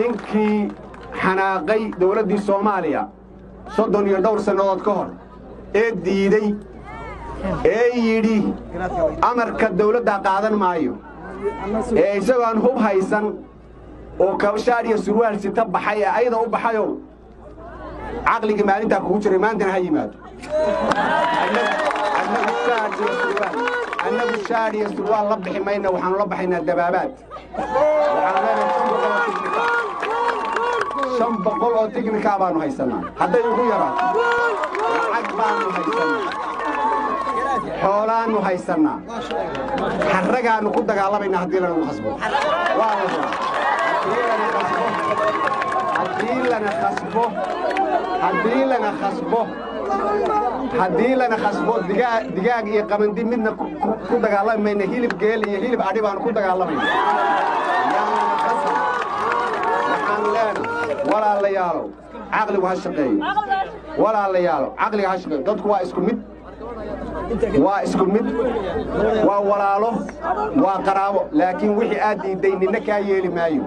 ninkii xanaaqay dawladdii Soomaaliya 32 sanadood ka hor ee diiday ee yidhi amarka dawladda qaadan maayo ee isagoo aan hub haysan oo kabshaar iyo surwaal sita baxay ayada u baxayo caqliga maalinta kugu jiray maantana ha yimaado annagu shaar iyo surwaal la bixi mayna waxaan la baxaynaa dabaabaad waxaan boqol oo tiknika baanu haysanaa hadday ugu yaraato lacag baanu haysanaa xoolaanu haysanaa xarragaanu ku dagaalamayna haddii lanagu khasbo haddii lana khasbo digaag iyo qabandi midna ku dagaalamayna hilib geel iyo hilib adhi baanu ku dagaalamayna waxaan leenahay walaalayaalow caqligu ha shaqeeyo walaalayaalow caqliga ha shaqeeyo dadku waa isku mid waa walaalo waa qaraabo laakiin wixii aad diiday ninna kaa yeeli maayo